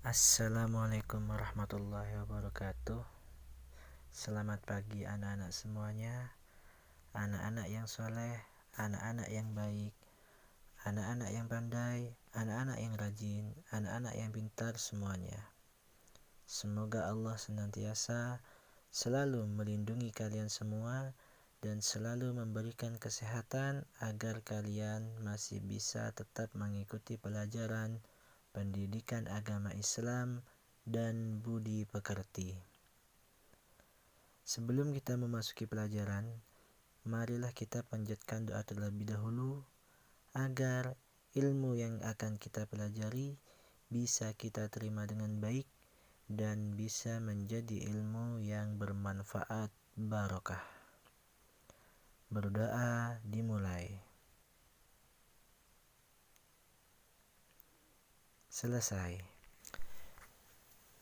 Assalamualaikum warahmatullahi wabarakatuh. Selamat pagi anak-anak semuanya. Anak-anak yang soleh, anak-anak yang baik, anak-anak yang pandai, anak-anak yang rajin, anak-anak yang pintar semuanya. Semoga Allah senantiasa selalu melindungi kalian semua dan selalu memberikan kesehatan agar kalian masih bisa tetap mengikuti pelajaran pendidikan agama Islam dan budi pekerti. Sebelum kita memasuki pelajaran, marilah kita panjatkan doa terlebih dahulu agar ilmu yang akan kita pelajari bisa kita terima dengan baik dan bisa menjadi ilmu yang bermanfaat barokah. Berdoa dimulai. Selesai.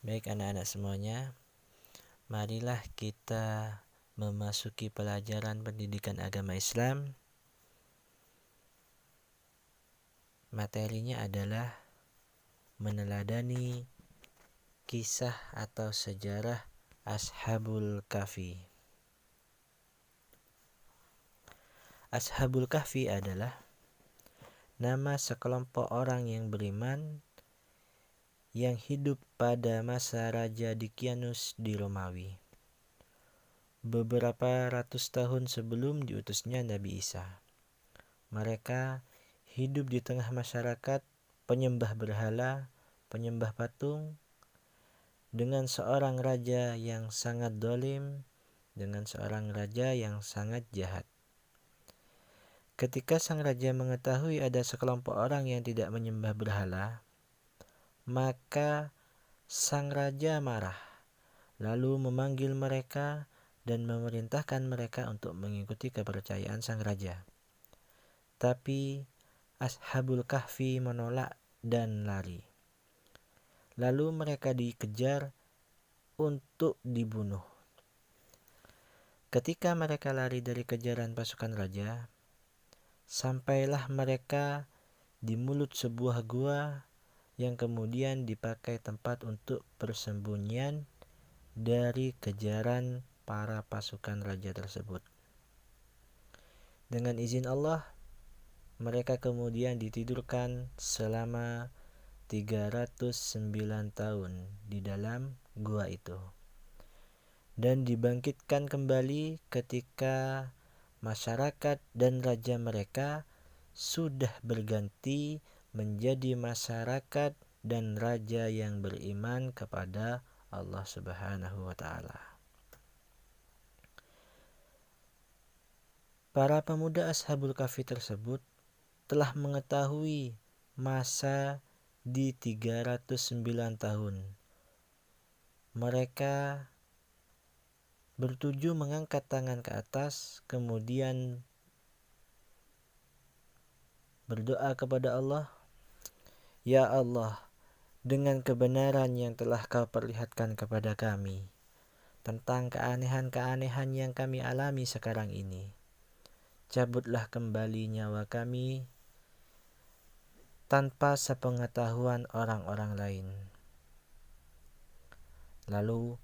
Baik anak-anak semuanya, marilah kita memasuki pelajaran pendidikan agama Islam. Materinya adalah meneladani kisah atau sejarah Ashabul Kahfi. Ashabul Kahfi adalah nama sekelompok orang yang beriman yang hidup pada masa Raja Dikianus di Romawi, beberapa ratus tahun sebelum diutusnya Nabi Isa. Mereka hidup di tengah masyarakat penyembah berhala, penyembah patung, dengan seorang raja yang sangat dolim, dengan seorang raja yang sangat jahat. Ketika sang raja mengetahui ada sekelompok orang yang tidak menyembah berhala, maka sang raja marah, lalu memanggil mereka dan memerintahkan mereka untuk mengikuti kepercayaan sang raja. Tapi Ashabul Kahfi menolak dan lari. Lalu mereka dikejar untuk dibunuh. Ketika mereka lari dari kejaran pasukan raja, sampailah mereka di mulut sebuah gua yang kemudian dipakai tempat untuk persembunyian dari kejaran para pasukan raja tersebut. Dengan izin Allah, mereka kemudian ditidurkan selama 309 tahun di dalam gua itu, dan dibangkitkan kembali ketika masyarakat dan raja mereka sudah berganti menjadi masyarakat dan raja yang beriman kepada Allah Subhanahu wa Ta'ala. Para pemuda Ashabul Kahfi tersebut telah mengetahui masa di 309 tahun. Mereka bertuju mengangkat tangan ke atas, kemudian berdoa kepada Allah, "Ya Allah, dengan kebenaran yang telah Kau perlihatkan kepada kami tentang keanehan-keanehan yang kami alami sekarang ini, cabutlah kembali nyawa kami tanpa sepengetahuan orang-orang lain." Lalu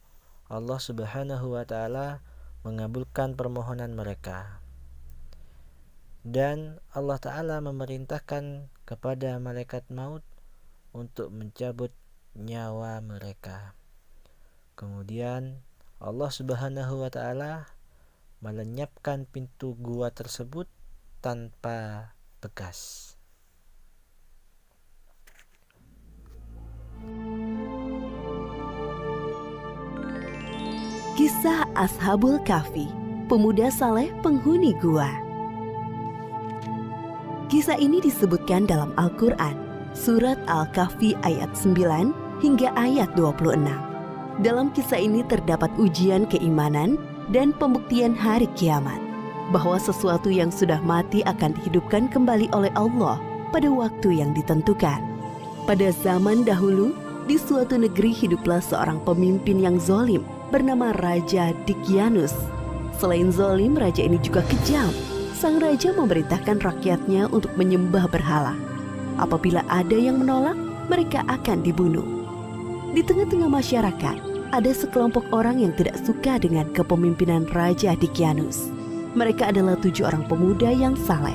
Allah Subhanahu wa Ta'ala mengabulkan permohonan mereka, dan Allah Ta'ala memerintahkan kepada malaikat maut untuk mencabut nyawa mereka. Kemudian Allah Subhanahu wa Ta'ala melenyapkan pintu gua tersebut tanpa bekas. Kisah Ashabul Kahfi, pemuda saleh penghuni gua. Kisah ini disebutkan dalam Al-Quran, surat Al-Kahfi ayat 9 hingga ayat 26. Dalam kisah ini terdapat ujian keimanan dan pembuktian hari kiamat, bahwa sesuatu yang sudah mati akan dihidupkan kembali oleh Allah pada waktu yang ditentukan. Pada zaman dahulu, di suatu negeri hiduplah seorang pemimpin yang zalim bernama Raja Dikianus. Selain zalim, raja ini juga kejam. Sang raja memerintahkan rakyatnya untuk menyembah berhala. Apabila ada yang menolak, mereka akan dibunuh. Di tengah-tengah masyarakat, ada sekelompok orang yang tidak suka dengan kepemimpinan Raja Dicyanus. Mereka adalah 7 orang pemuda yang saleh.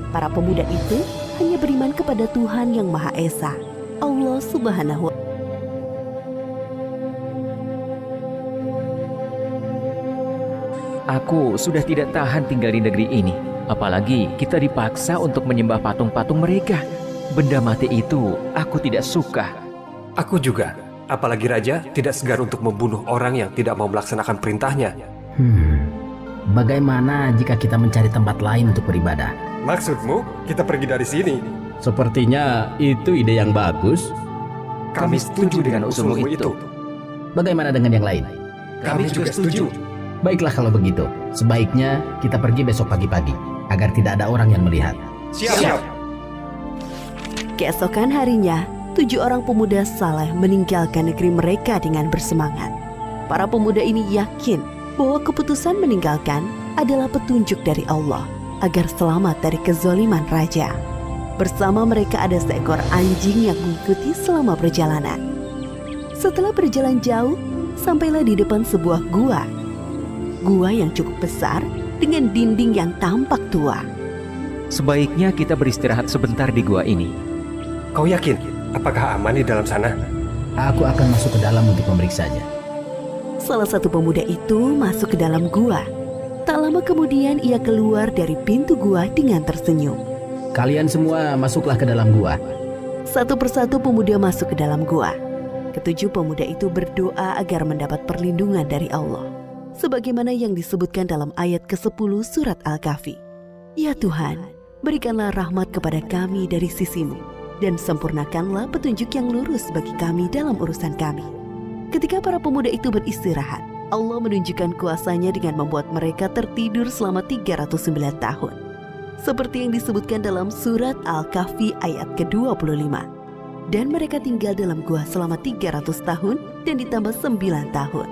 Para pemuda itu hanya beriman kepada Tuhan yang Maha Esa, Allah Subhanahu wa Ta'ala. Aku sudah tidak tahan tinggal di negeri ini. Apalagi kita dipaksa untuk menyembah patung-patung mereka. Benda mati itu aku tidak suka. Aku juga. Apalagi Raja tidak segan untuk membunuh orang yang tidak mau melaksanakan perintahnya. Bagaimana jika kita mencari tempat lain untuk beribadah? Maksudmu, kita pergi dari sini? Sepertinya itu ide yang bagus. Kami setuju dengan usulmu itu. Bagaimana dengan yang lain? Kami juga setuju. Baiklah kalau begitu, sebaiknya kita pergi besok pagi-pagi, agar tidak ada orang yang melihat. Siap. Keesokan harinya, 7 orang pemuda saleh meninggalkan negeri mereka dengan bersemangat. Para pemuda ini yakin bahwa keputusan meninggalkan adalah petunjuk dari Allah agar selamat dari kezaliman raja. Bersama mereka ada seekor anjing yang mengikuti selama perjalanan. Setelah berjalan jauh, sampailah di depan sebuah gua. Gua yang cukup besar dengan dinding yang tampak tua. Sebaiknya kita beristirahat sebentar di gua ini. Kau yakin? Apakah aman di dalam sana? Aku akan masuk ke dalam untuk memeriksanya. Salah satu pemuda itu masuk ke dalam gua. Tak lama kemudian ia keluar dari pintu gua dengan tersenyum. Kalian semua masuklah ke dalam gua. Satu persatu pemuda masuk ke dalam gua. Ketujuh pemuda itu berdoa agar mendapat perlindungan dari Allah, sebagaimana yang disebutkan dalam ayat ke-10 surat Al-Kahfi. Ya Tuhan, berikanlah rahmat kepada kami dari sisi-Mu, dan sempurnakanlah petunjuk yang lurus bagi kami dalam urusan kami. Ketika para pemuda itu beristirahat, Allah menunjukkan kuasa-Nya dengan membuat mereka tertidur selama 309 tahun. Seperti yang disebutkan dalam surat Al-Kahfi ayat ke-25. Dan mereka tinggal dalam gua selama 300 tahun dan ditambah 9 tahun.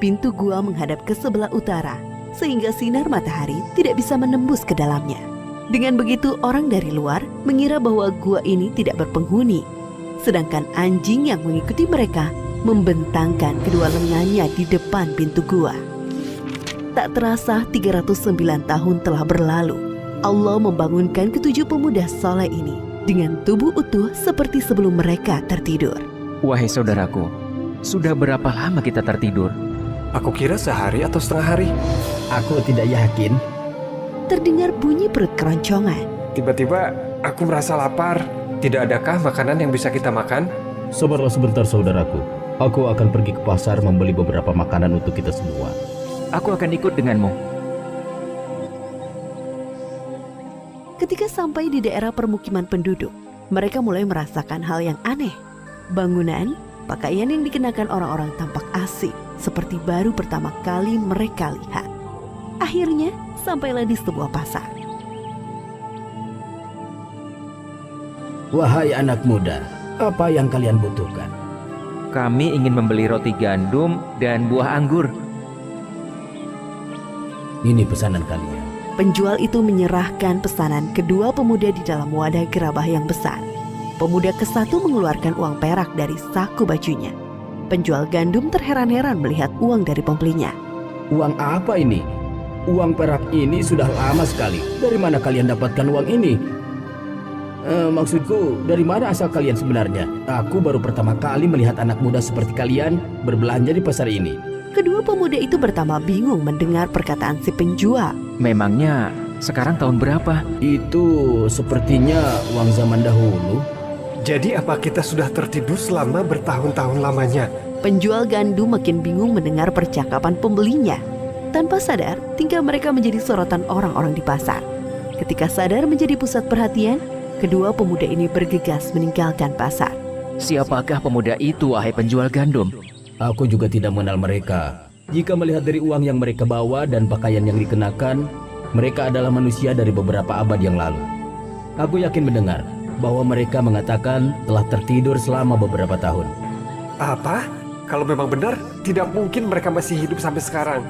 Pintu gua menghadap ke sebelah utara, sehingga sinar matahari tidak bisa menembus ke dalamnya. Dengan begitu orang dari luar mengira bahwa gua ini tidak berpenghuni, sedangkan anjing yang mengikuti mereka membentangkan kedua lengannya di depan pintu gua. Tak terasa 309 tahun telah berlalu. Allah membangunkan ketujuh pemuda saleh ini dengan tubuh utuh seperti sebelum mereka tertidur. Wahai saudaraku, sudah berapa lama kita tertidur? Aku kira sehari atau setengah hari. Aku tidak yakin. Terdengar bunyi perut keroncongan. Tiba-tiba aku merasa lapar. Tidak adakah makanan yang bisa kita makan? Sabarlah sebentar saudaraku. Aku akan pergi ke pasar membeli beberapa makanan untuk kita semua. Aku akan ikut denganmu. Ketika sampai di daerah permukiman penduduk, mereka mulai merasakan hal yang aneh. Bangunan, pakaian yang dikenakan orang-orang tampak asing, seperti baru pertama kali mereka lihat. Akhirnya, sampailah di sebuah pasar. Wahai anak muda, apa yang kalian butuhkan? Kami ingin membeli roti gandum dan buah anggur. Ini pesanan kalian. Penjual itu menyerahkan pesanan kedua pemuda di dalam wadah gerabah yang besar. Pemuda ke-1 mengeluarkan uang perak dari saku bajunya. Penjual gandum terheran-heran melihat uang dari pembelinya. Uang apa ini? Uang perak ini sudah lama sekali. Dari mana kalian dapatkan uang ini? Maksudku, dari mana asal kalian sebenarnya? Aku baru pertama kali melihat anak muda seperti kalian berbelanja di pasar ini. Kedua pemuda itu pertama bingung mendengar perkataan si penjual. Memangnya sekarang tahun berapa? Itu sepertinya uang zaman dahulu. Jadi apa kita sudah tertidur selama bertahun-tahun lamanya? Penjual gandum makin bingung mendengar percakapan pembelinya. Tanpa sadar, tingkah mereka menjadi sorotan orang-orang di pasar. Ketika sadar menjadi pusat perhatian, kedua pemuda ini bergegas meninggalkan pasar. Siapakah pemuda itu, wahai penjual gandum? Aku juga tidak mengenal mereka. Jika melihat dari uang yang mereka bawa dan pakaian yang dikenakan, mereka adalah manusia dari beberapa abad yang lalu. Aku yakin mendengar bahwa mereka mengatakan telah tertidur selama beberapa tahun. Apa? Kalau memang benar, tidak mungkin mereka masih hidup sampai sekarang.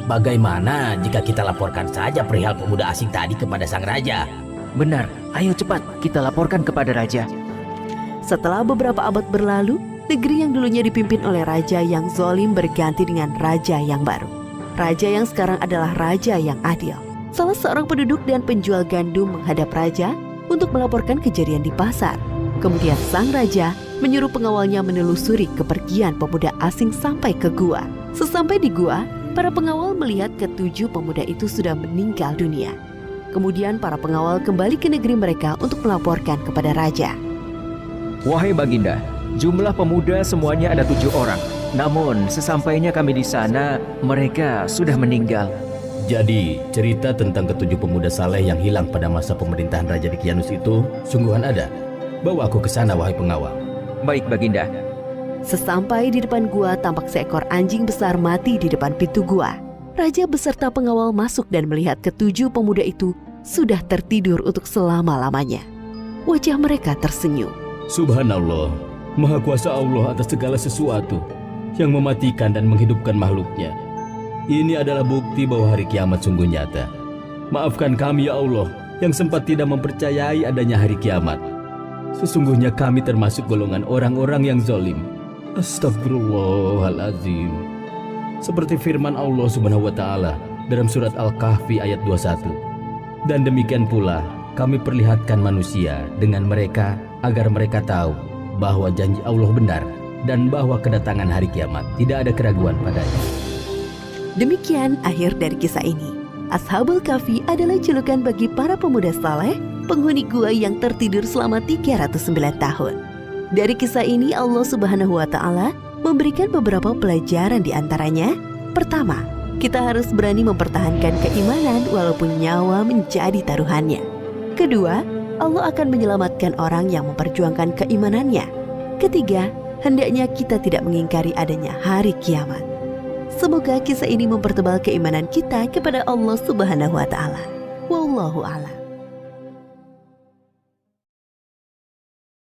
Bagaimana jika kita laporkan saja perihal pemuda asing tadi kepada sang raja? Benar, ayo cepat kita laporkan kepada raja. Setelah beberapa abad berlalu, negeri yang dulunya dipimpin oleh raja yang zalim berganti dengan raja yang baru. Raja yang sekarang adalah raja yang adil. Salah seorang penduduk dan penjual gandum menghadap raja untuk melaporkan kejadian di pasar. Kemudian sang raja menyuruh pengawalnya menelusuri kepergian pemuda asing sampai ke gua. Sesampai di gua, para pengawal melihat ketujuh pemuda itu sudah meninggal dunia. Kemudian para pengawal kembali ke negeri mereka untuk melaporkan kepada raja. Wahai Baginda, jumlah pemuda semuanya ada 7 orang. Namun sesampainya kami di sana, mereka sudah meninggal. Jadi, cerita tentang ketujuh pemuda saleh yang hilang pada masa pemerintahan Raja Dikianus itu sungguhan ada. Bawa aku ke sana, wahai pengawal. Baik Baginda. Sesampai di depan gua, tampak seekor anjing besar mati di depan pintu gua. Raja beserta pengawal masuk dan melihat ketujuh pemuda itu sudah tertidur untuk selama-lamanya. Wajah mereka tersenyum. Subhanallah, Maha Kuasa Allah atas segala sesuatu yang mematikan dan menghidupkan makhluknya. Ini adalah bukti bahwa hari kiamat sungguh nyata. Maafkan kami ya Allah yang sempat tidak mempercayai adanya hari kiamat. Sesungguhnya kami termasuk golongan orang-orang yang zalim. Astagfirullahalazim. Seperti firman Allah Subhanahu wa taala dalam surat Al-Kahfi ayat 21. Dan demikian pula kami perlihatkan manusia dengan mereka agar mereka tahu bahwa janji Allah benar dan bahwa kedatangan hari kiamat tidak ada keraguan padanya. Demikian akhir dari kisah ini. Ashabul Kahfi adalah julukan bagi para pemuda saleh, penghuni gua yang tertidur selama 309 tahun. Dari kisah ini Allah Subhanahu wa taala memberikan beberapa pelajaran di antaranya. Pertama, kita harus berani mempertahankan keimanan walaupun nyawa menjadi taruhannya. Kedua, Allah akan menyelamatkan orang yang memperjuangkan keimanannya. Ketiga, hendaknya kita tidak mengingkari adanya hari kiamat. Semoga kisah ini mempertebal keimanan kita kepada Allah Subhanahu wa taala. Wallahu a'lam.